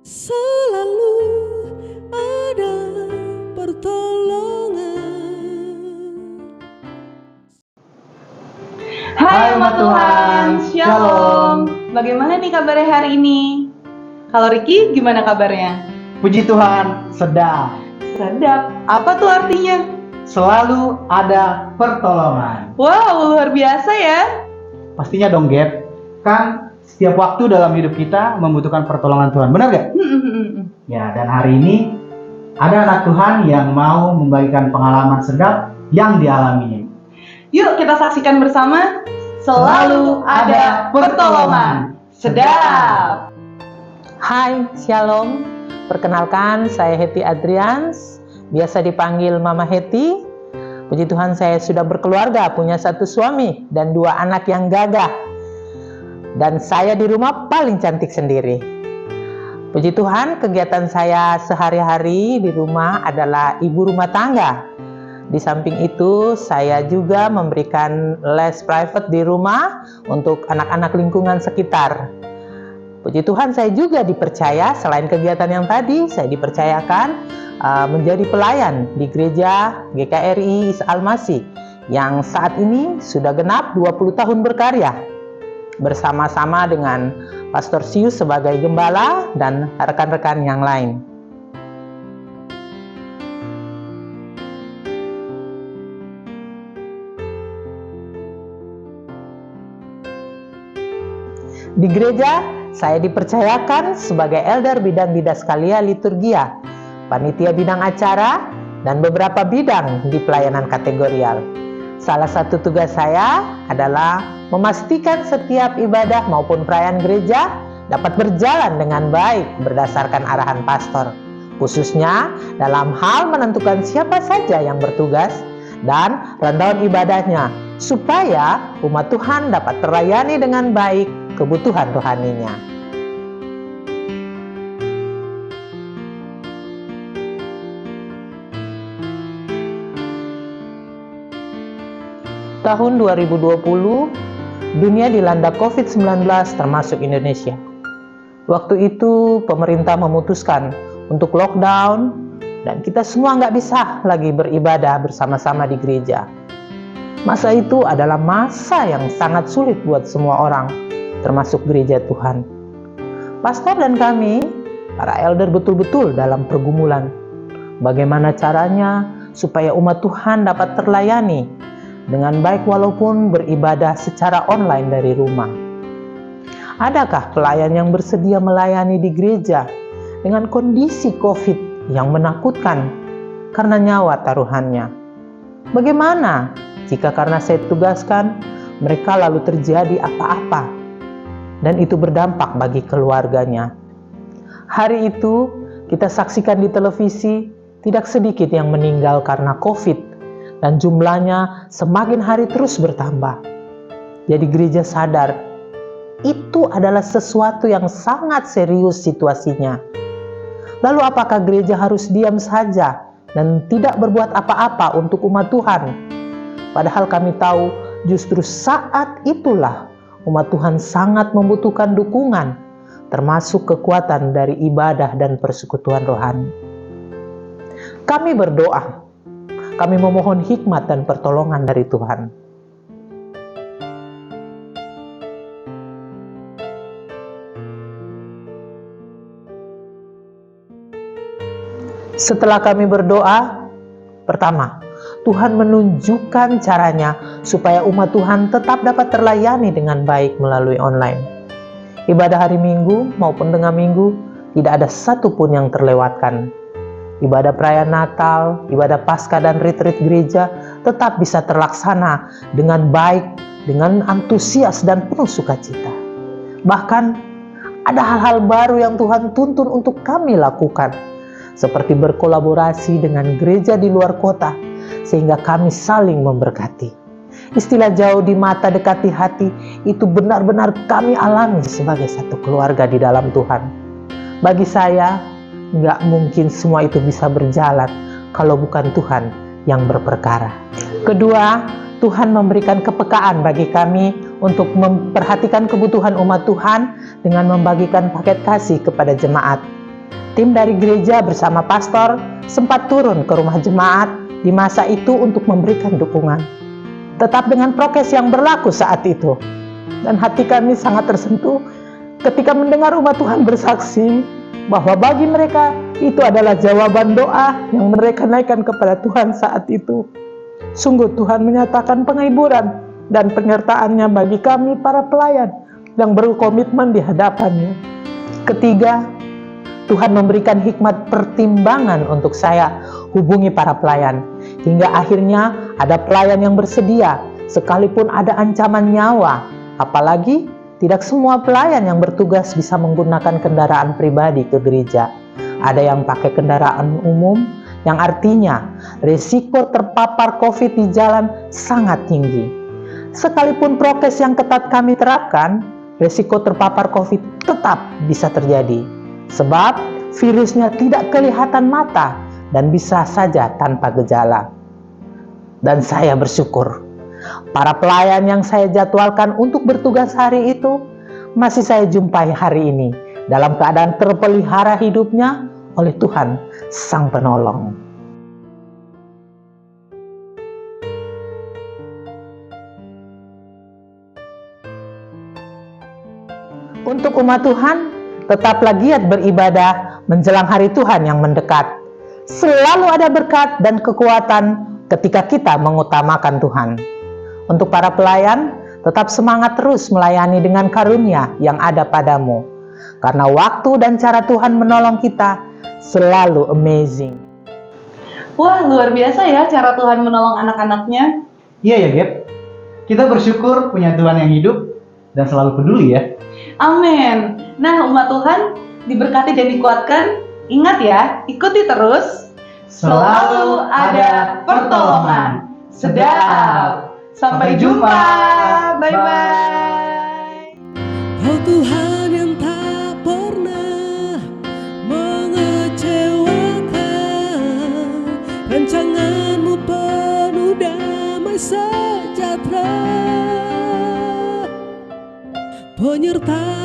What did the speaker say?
Selalu ada pertolongan. Hai umat Tuhan, Shalom. Bagaimana nih kabarnya hari ini? Kalau Ricky, gimana kabarnya? Puji Tuhan, sedap. Sedap. Apa tuh artinya? Selalu ada pertolongan. Wow, luar biasa ya. Pastinya dong, Gap. Kan setiap waktu dalam hidup kita membutuhkan pertolongan Tuhan. Benar gak? Ya, dan hari ini ada anak Tuhan yang mau membagikan pengalaman sedap yang dialaminya. Yuk kita saksikan bersama. Selalu ada pertolongan. Sedap. Hai, Shalom. Perkenalkan, saya Hetty Adrians, biasa dipanggil Mama Hetty. Puji Tuhan, saya sudah berkeluarga, punya satu suami dan 2 anak yang gagah. Dan saya di rumah paling cantik sendiri. Puji Tuhan, kegiatan saya sehari-hari di rumah adalah ibu rumah tangga. Di samping itu, saya juga memberikan les private di rumah untuk anak-anak lingkungan sekitar. Puji Tuhan, saya juga dipercaya, selain kegiatan yang tadi, saya dipercayakan menjadi pelayan di gereja GKRI Isa Al-Masih yang saat ini sudah genap 20 tahun berkarya bersama-sama dengan Pastor Sius sebagai gembala dan rekan-rekan yang lain. Di gereja, saya dipercayakan sebagai elder bidang didaskalia liturgia, panitia bidang acara, dan beberapa bidang di pelayanan kategorial. Salah satu tugas saya adalah memastikan setiap ibadah maupun perayaan gereja dapat berjalan dengan baik berdasarkan arahan pastor, khususnya dalam hal menentukan siapa saja yang bertugas dan rundown ibadahnya, supaya umat Tuhan dapat terlayani dengan baik kebutuhan rohaninya. Tahun 2020, dunia dilanda COVID-19 termasuk Indonesia. Waktu itu pemerintah memutuskan untuk lockdown dan kita semua nggak bisa lagi beribadah bersama-sama di gereja. Masa itu adalah masa yang sangat sulit buat semua orang, termasuk gereja Tuhan. Pastor dan kami, para elder betul-betul dalam pergumulan. Bagaimana caranya supaya umat Tuhan dapat terlayani dengan baik walaupun beribadah secara online dari rumah. Adakah pelayan yang bersedia melayani di gereja dengan kondisi COVID yang menakutkan karena nyawa taruhannya? Bagaimana jika karena saya tugaskan mereka lalu terjadi apa-apa dan itu berdampak bagi keluarganya? Hari itu kita saksikan di televisi tidak sedikit yang meninggal karena COVID dan jumlahnya semakin hari terus bertambah. Jadi gereja sadar itu adalah sesuatu yang sangat serius situasinya. Lalu apakah gereja harus diam saja dan tidak berbuat apa-apa untuk umat Tuhan? Padahal kami tahu justru saat itulah umat Tuhan sangat membutuhkan dukungan, termasuk kekuatan dari ibadah dan persekutuan rohani. Kami berdoa, kami memohon hikmat dan pertolongan dari Tuhan. Setelah kami berdoa, pertama, Tuhan menunjukkan caranya supaya umat Tuhan tetap dapat terlayani dengan baik melalui online. Ibadah hari Minggu maupun tengah minggu tidak ada satupun yang terlewatkan. Ibadah perayaan Natal, ibadah Paskah dan retreat gereja tetap bisa terlaksana dengan baik, dengan antusias dan penuh sukacita. Bahkan ada hal-hal baru yang Tuhan tuntun untuk kami lakukan, seperti berkolaborasi dengan gereja di luar kota, sehingga kami saling memberkati. Istilah jauh di mata dekat di hati itu benar-benar kami alami sebagai satu keluarga di dalam Tuhan. Bagi saya, nggak mungkin semua itu bisa berjalan kalau bukan Tuhan yang berperkara. Kedua, Tuhan memberikan kepekaan bagi kami untuk memperhatikan kebutuhan umat Tuhan dengan membagikan paket kasih kepada jemaat. tim dari gereja bersama pastor sempat turun ke rumah jemaat di masa itu untuk memberikan dukungan. Tetap dengan prokes yang berlaku saat itu. Dan hati kami sangat tersentuh ketika mendengar umat Tuhan bersaksi bahwa bagi mereka itu adalah jawaban doa yang mereka naikkan kepada Tuhan saat itu. Sungguh Tuhan menyatakan penghiburan dan penyertaannya bagi kami para pelayan yang berkomitmen di hadapannya. Ketiga, Tuhan memberikan hikmat pertimbangan untuk saya hubungi para pelayan. Hingga akhirnya ada pelayan yang bersedia sekalipun ada ancaman nyawa. Apalagi tidak semua pelayan yang bertugas bisa menggunakan kendaraan pribadi ke gereja. Ada yang pakai kendaraan umum, yang artinya risiko terpapar COVID di jalan sangat tinggi. Sekalipun prokes yang ketat kami terapkan, risiko terpapar COVID tetap bisa terjadi. Sebab virusnya tidak kelihatan mata dan bisa saja tanpa gejala. Dan saya bersyukur, para pelayan yang saya jadwalkan untuk bertugas hari itu masih saya jumpai hari ini dalam keadaan terpelihara hidupnya oleh Tuhan Sang Penolong. Untuk umat Tuhan, tetaplah giat beribadah menjelang hari Tuhan yang mendekat. Selalu ada berkat dan kekuatan ketika kita mengutamakan Tuhan. Untuk para pelayan, tetap semangat terus melayani dengan karunia yang ada padamu. Karena waktu dan cara Tuhan menolong kita selalu amazing. Wah, luar biasa ya cara Tuhan menolong anak-anaknya. Iya ya, Gap. Kita bersyukur punya Tuhan yang hidup dan selalu peduli ya. Amin. Nah, umat Tuhan diberkati dan dikuatkan. Ingat ya, ikuti terus. Selalu ada pertolongan. Sedap. Sampai jumpa. Bye-bye. Kau Tuhan yang tak pernah mengecewakan, rancanganmu penuh damai sejahtera, penyertaan